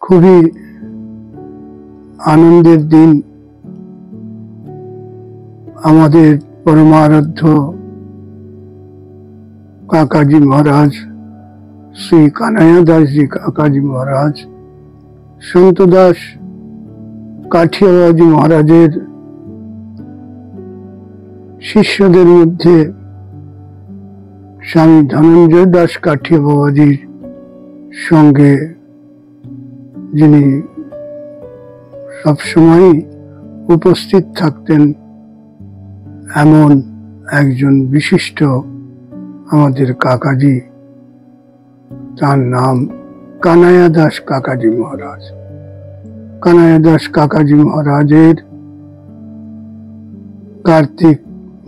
খুবই আনন্দের দিন। আমাদের পরমারাধ্য কাকাজি মহারাজ, শ্রী কানাইয়া দাসজি কাকাজি মহারাজ, সন্ত দাস কাঠিয়া বাবাজি মহারাজের শিষ্যদের মধ্যে স্বামী ধনঞ্জয় দাস কাঠিয়া বাবাজির সঙ্গে যিনি সবসময় উপস্থিত থাকতেন এমন একজন বিশিষ্ট আমাদের কাকাজি, তার নাম কানাইয়া দাস কাকাজি মহারাজ। কানাইয়া দাস কাকাজি মহারাজের কার্তিক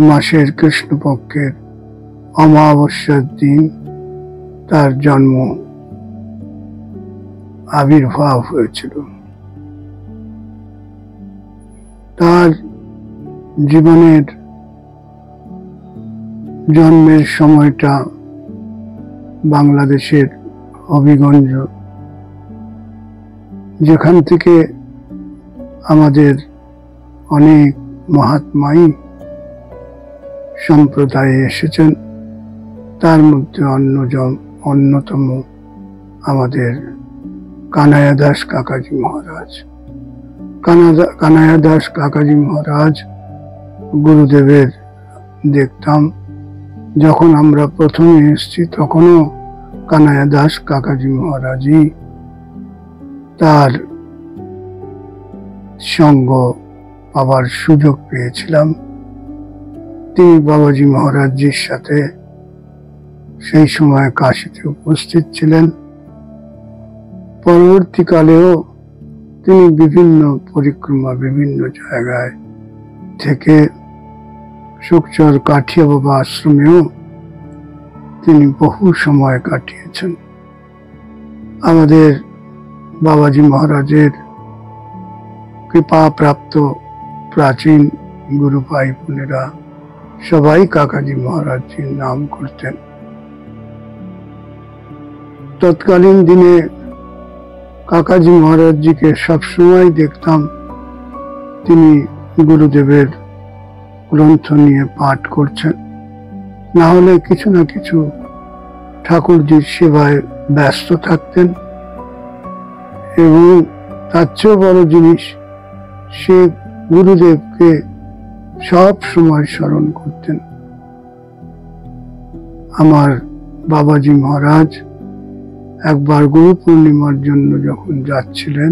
মাসের কৃষ্ণপক্ষের অমাবস্যার দিন তার জন্ম আবির্ভাব হয়েছিল। তার জীবনের জন্মের সময়টা বাংলাদেশের হবিগঞ্জ, যেখান থেকে আমাদের অনেক মহাত্মাই সম্প্রদায়ে এসেছেন। তার মধ্যে অন্যতম আমাদের কানাইয়া দাস কাকাজি মহারাজ। কানাইয়া দাস কাকাজি মহারাজ গুরুদেবের দেখতাম, যখন আমরা প্রথমে এসেছি তখনও কানাইয়া দাস কাকাজি মহারাজই তার সঙ্গ পাবার সুযোগ পেয়েছিলাম। তিনি বাবাজি মহারাজজির সাথে সেই সময় কাশীতে উপস্থিত ছিলেন। পরবর্তীকালেও তিনি বিভিন্ন পরিক্রমা, বিভিন্ন জায়গায় থেকে সুখচর কাঠিয়া বাবা আশ্রমেও তিনি বহু সময় কাটিয়েছেন। আমাদের বাবাজি মহারাজের কৃপা প্রাপ্ত প্রাচীন গুরু ভাই বোনেরা সবাই কাকাজি মহারাজজির নাম করতেন। তৎকালীন দিনে কাকাজি মহারাজজিকে সবসময় দেখতাম তিনি গুরুদেবের গ্রন্থ নিয়ে পাঠ করছেন, না হলে কিছু না কিছু ঠাকুরজির সেবায় ব্যস্ত থাকতেন। এবং তার চেয়েও বড় জিনিস, সে গুরুদেবকে সব সময় স্মরণ করতেন। আমার বাবাজি মহারাজ একবার গুরু পূর্ণিমার জন্য যখন যাচ্ছিলেন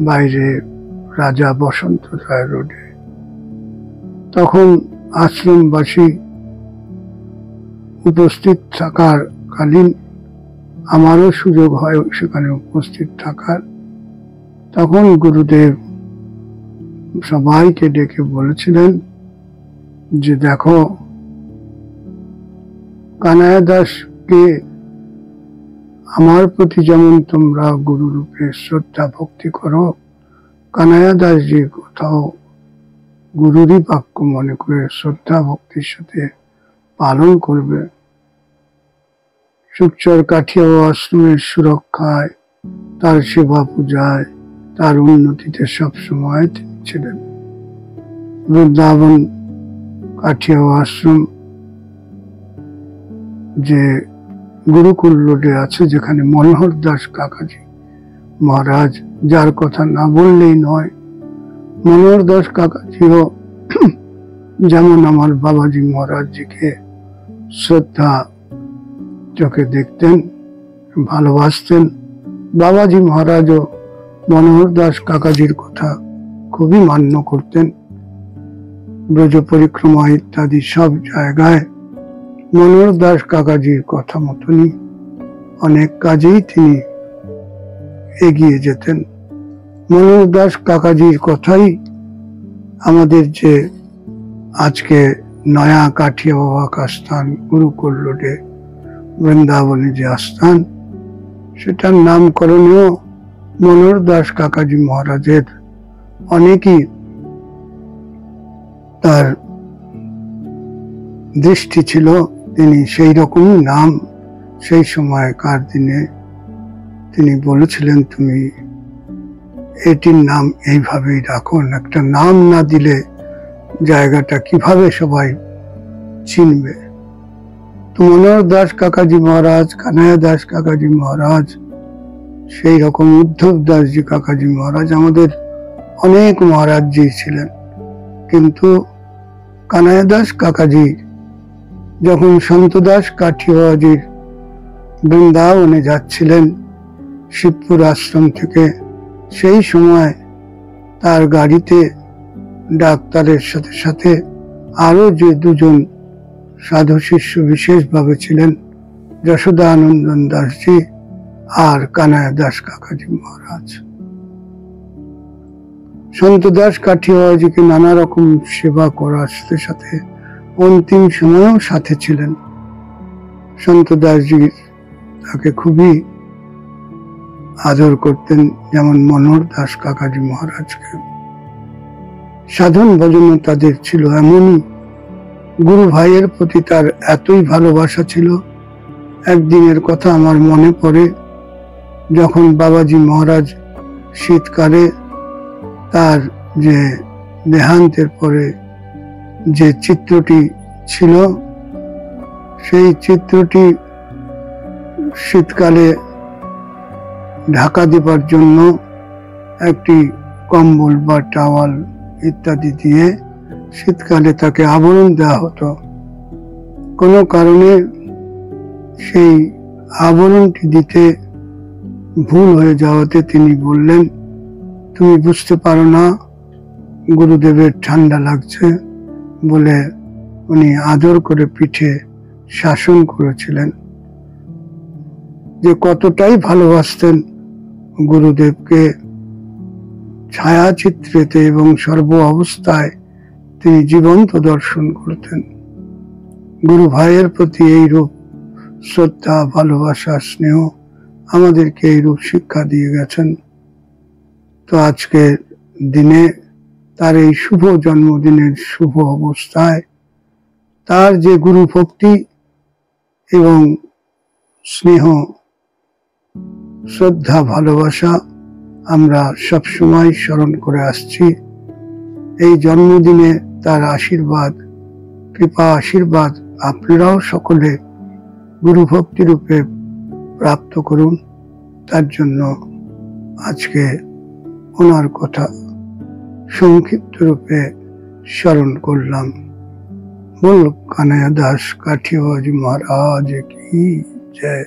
বাইরে রাজা বসন্ত রায় রোডে, তখন আশ্রমবাসী উপস্থিত থাকার কালীন আমারও সুযোগ হয় সেখানে উপস্থিত থাকার। তখন গুরুদেব সবাইকে ডেকে বলেছিলেন যে, দেখো, কানাইয়া দাসকে আমার প্রতি যেমন তোমরা গুরু রূপে শ্রদ্ধা ভক্তি করো, কানাইয়া দাসজি কোথাও গুরুরই বাক্য মনে করে শ্রদ্ধা ভক্তির সাথে পালন করবে। সুখচর কাঠিয়া আশ্রমের সুরক্ষায়, তার সেবা পূজায়, তার উন্নতিতে সবসময় তিনি ছিলেন। বৃন্দাবন কাঠিয়া আশ্রম যে গুরুকুল রোডে আছে, যেখানে মনোহর দাস কাকাজি মহারাজ, যার কথা না বললেই নয়। মনোহর দাস কাকাজিও যেমন আমার বাবাজি মহারাজজিকে শ্রদ্ধা চোখে দেখতেন, ভালোবাসতেন, বাবাজি মহারাজও মনোহর দাস কাকাজির কথা খুবই মান্য করতেন। ব্রজ পরিক্রমা ইত্যাদি সব জায়গায় মনোহর দাস কাকাজির কথা মতনই অনেক কাজেই তিনি এগিয়ে যেতেন। মনোহর দাস কাকাজির কথাই আমাদের যে আজকে নয়া কাঠিয়া বাবা আস্থান, গুরুকুল রোডে বৃন্দাবনে যে আস্থান, সেটার নামকরণেও মনোহর দাস কাকাজি মহারাজের অনেকই তার দৃষ্টি ছিল। তিনি সেই রকমই নাম সেই সময়কার দিনে তিনি বলেছিলেন, তুমি এটির নাম এইভাবেই রাখো, একটা নাম না দিলে জায়গাটা কিভাবে সবাই চিনবে। তো মনোহর দাস কাকাজি মহারাজ, কানাইয়া দাস কাকাজি মহারাজ, সেই রকম উদ্ধব দাসজি কাকাজি মহারাজ, আমাদের অনেক মহারাজজি ছিলেন। কিন্তু কানাইয়া দাস কাকাজি যখন সন্ত দাস কাঠিয়াওয়াজির বৃন্দাবনে যাচ্ছিলেন শিবপুর আশ্রম থেকে, সেই সময় তার গাড়িতে ডাক্তারের সাথে সাথে আরো যে দুজন সাধু শিষ্য বিশেষভাবে ছিলেন, যশোদানন্দন দাসজি আর কানাইয়া দাস কাকাজি মহারাজ। সন্ত দাস কাঠিয়াওয়াজিকে নানা রকম সেবা করার সাথে সাথে অন্তিম সময়েও সাথে ছিলেন। সন্ত দাসজি তাকে খুবই আদর করতেন, যেমন মনোহর দাস কাকাজি মহারাজকে। সাধন ভজন তাদের ছিল এমনই, গুরু ভাইয়ের প্রতি তার এতই ভালোবাসা ছিল। একদিনের কথা আমার মনে পড়ে, যখন বাবাজি মহারাজ শীতকালে তার যে দেহান্তের পরে যে চিত্রটি ছিল, সেই চিত্রটি শীতকালে ঢাকা দেবার জন্য একটি কম্বল বা টাওয়াল ইত্যাদি দিয়ে শীতকালে তাকে আবরণ দেওয়া হতো। কোনো কারণে সেই আবরণটি দিতে ভুল হয়ে যাওয়াতে তিনি বললেন, তুমি বুঝতে পারো না, গুরুদেবের ঠান্ডা লাগছে বলে উনি আদর করে পিঠে শাসন করেছিলেন। যে কতটাই ভালোবাসতেন গুরুদেবকে, ছায়াচিত্রেতে এবং সর্ব অবস্থায় তিনি জীবন্ত দর্শন করতেন। গুরু ভাইয়ের প্রতি এই রূপ শ্রদ্ধা, ভালোবাসা, স্নেহ আমাদেরকে এই রূপ শিক্ষা দিয়ে গেছেন। তো আজকে দিনে তার এই শুভ জন্মদিনের শুভ অবস্থায় তার যে গুরু ভক্তি এবং স্নেহ, শ্রদ্ধা, ভালোবাসা আমরা সবসময় স্মরণ করে আসছি। এই জন্মদিনে তার আশীর্বাদ, কৃপা আশীর্বাদ আপনারাও সকলে গুরু ভক্তি রূপে প্রাপ্ত করুন। তার জন্য আজকে ওনার কথা সংক্ষিপ্ত রূপে স্মরণ করলাম। বল কানাইয়া দাস কাঠিয়াওয়াজি মহারাজ কি জয়।